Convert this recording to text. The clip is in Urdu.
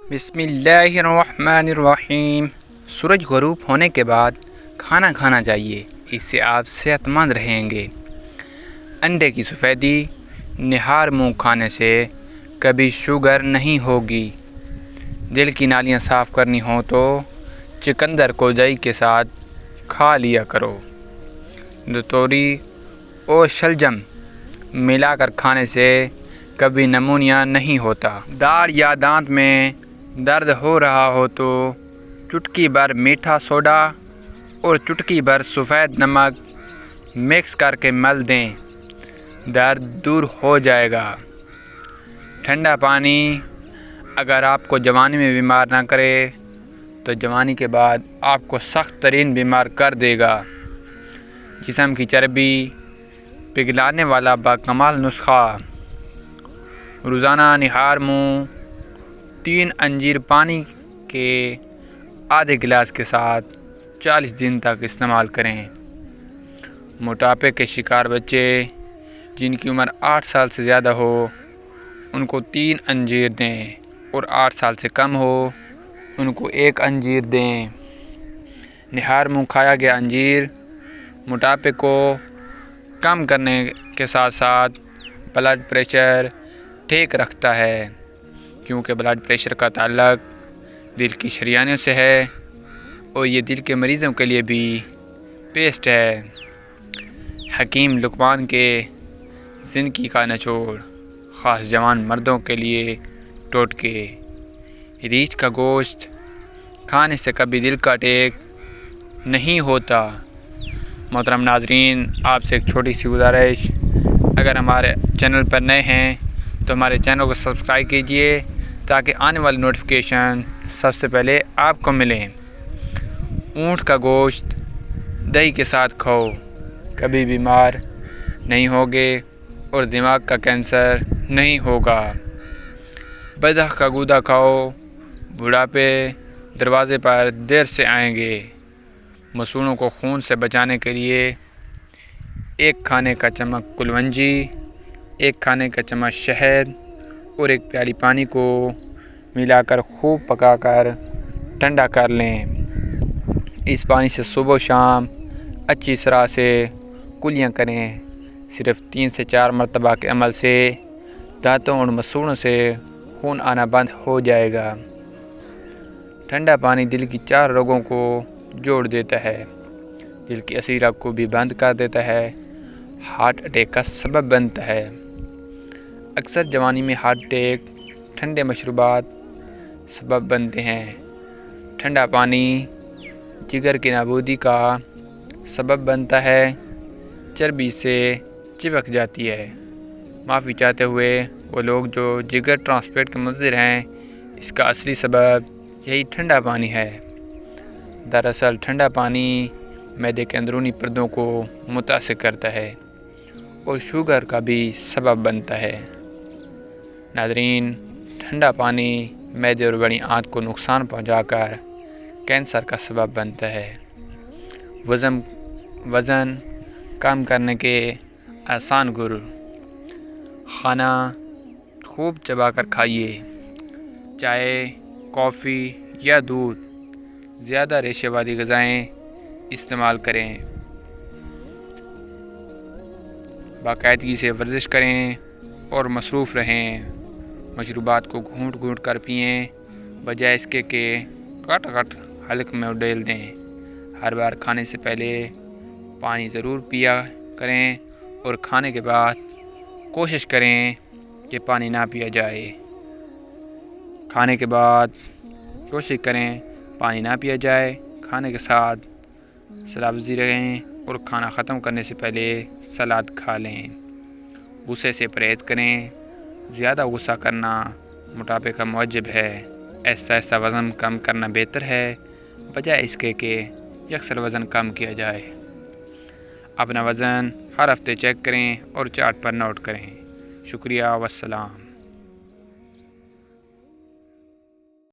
بسم اللہ الرحمن الرحیم۔ سورج غروب ہونے کے بعد کھانا کھانا چاہیے، اس سے آپ صحت مند رہیں گے۔ انڈے کی سفیدی نہار منہ کھانے سے کبھی شوگر نہیں ہوگی۔ دل کی نالیاں صاف کرنی ہوں تو چقندر کو دہی کے ساتھ کھا لیا کرو۔ دتوری اور شلجم ملا کر کھانے سے کبھی نمونیا نہیں ہوتا۔ داڑھ یا دانت میں درد ہو رہا ہو تو چٹکی بھر میٹھا سوڈا اور چٹکی بھر سفید نمک مکس کر کے مل دیں، درد دور ہو جائے گا۔ ٹھنڈا پانی اگر آپ کو جوانی میں بیمار نہ کرے تو جوانی کے بعد آپ کو سخت ترین بیمار کر دے گا۔ جسم کی چربی پگھلانے والا باکمال نسخہ: روزانہ نہار منہ 3 انجیر پانی کے آدھے گلاس کے ساتھ 40 دن تک استعمال کریں۔ موٹاپے کے شکار بچے جن کی عمر 8 سال سے زیادہ ہو ان کو 3 انجیر دیں، اور 8 سال سے کم ہو ان کو 1 انجیر دیں۔ نہار منہ کھایا گیا انجیر موٹاپے کو کم کرنے کے ساتھ ساتھ بلڈ پریشر ٹھیک رکھتا ہے، کیونکہ بلڈ پریشر کا تعلق دل کی شریانوں سے ہے، اور یہ دل کے مریضوں کے لیے بھی بیسٹ ہے۔ حکیم لقمان کے زندگی کا نچوڑ، خاص جوان مردوں کے لیے ٹوٹکے: ریچھ کا گوشت کھانے سے کبھی دل کا اٹیک نہیں ہوتا۔ محترم ناظرین، آپ سے ایک چھوٹی سی گزارش، اگر ہمارے چینل پر نئے ہیں تو ہمارے چینل کو سبسکرائب کیجئے تاکہ آنے والی نوٹیفیکیشن سب سے پہلے آپ کو ملیں۔ اونٹ کا گوشت دہی کے ساتھ کھاؤ، کبھی بیمار نہیں ہوگے اور دماغ کا کینسر نہیں ہوگا۔ بطخ کا گودا کھاؤ، بڑھاپے دروازے پر دیر سے آئیں گے۔ مسوڑھوں کو خون سے بچانے کے لیے 1 کھانے کا چمچ کلونجی، 1 کھانے کا چمچ شہد اور 1 پیالی پانی کو ملا کر خوب پکا کر ٹھنڈا کر لیں۔ اس پانی سے صبح و شام اچھی طرح سے کلیاں کریں۔ صرف 3 سے 4 مرتبہ کے عمل سے دانتوں اور مسوڑھوں سے خون آنا بند ہو جائے گا۔ ٹھنڈا پانی دل کی 4 رگوں کو جوڑ دیتا ہے، دل کی اصلی رگ کو بھی بند کر دیتا ہے، ہارٹ اٹیک کا سبب بنتا ہے۔ اکثر جوانی میں ہارٹ اٹیک ٹھنڈے مشروبات سبب بنتے ہیں۔ ٹھنڈا پانی جگر کی نابودی کا سبب بنتا ہے، چربی سے چپک جاتی ہے۔ معافی چاہتے ہوئے وہ لوگ جو جگر ٹرانسپلانٹ کے منتظر ہیں، اس کا اصلی سبب یہی ٹھنڈا پانی ہے۔ دراصل ٹھنڈا پانی معدے کے اندرونی پردوں کو متاثر کرتا ہے اور شوگر کا بھی سبب بنتا ہے۔ ناظرین، ٹھنڈا پانی معدے اور بڑی آنت کو نقصان پہنچا کر کینسر کا سبب بنتا ہے۔ وزن کم کرنے کے آسان گر: کھانا خوب چبا کر کھائیے۔ چائے، کافی یا دودھ زیادہ ریشے والی غذائیں استعمال کریں۔ باقاعدگی سے ورزش کریں اور مصروف رہیں۔ مشروبات کو گھونٹ گھونٹ کر پئیں، بجائے اس کے کہ کٹ حلق میں ڈال دیں۔ ہر بار کھانے سے پہلے پانی ضرور پیا کریں، اور کھانے کے بعد کوشش کریں کہ پانی نہ پیا جائے۔ کھانے کے بعد کوشش کریں پانی نہ پیا جائے۔ کھانے کے ساتھ سلابزی رہیں اور کھانا ختم کرنے سے پہلے سلاد کھا لیں۔ غصے سے پرہیز کریں، زیادہ غصہ کرنا موٹاپے کا موجب ہے۔ آہستہ آہستہ وزن کم کرنا بہتر ہے، بجائے اس کے کہ یکسر وزن کم کیا جائے۔ اپنا وزن ہر ہفتے چیک کریں اور چارٹ پر نوٹ کریں۔ شکریہ، والسلام۔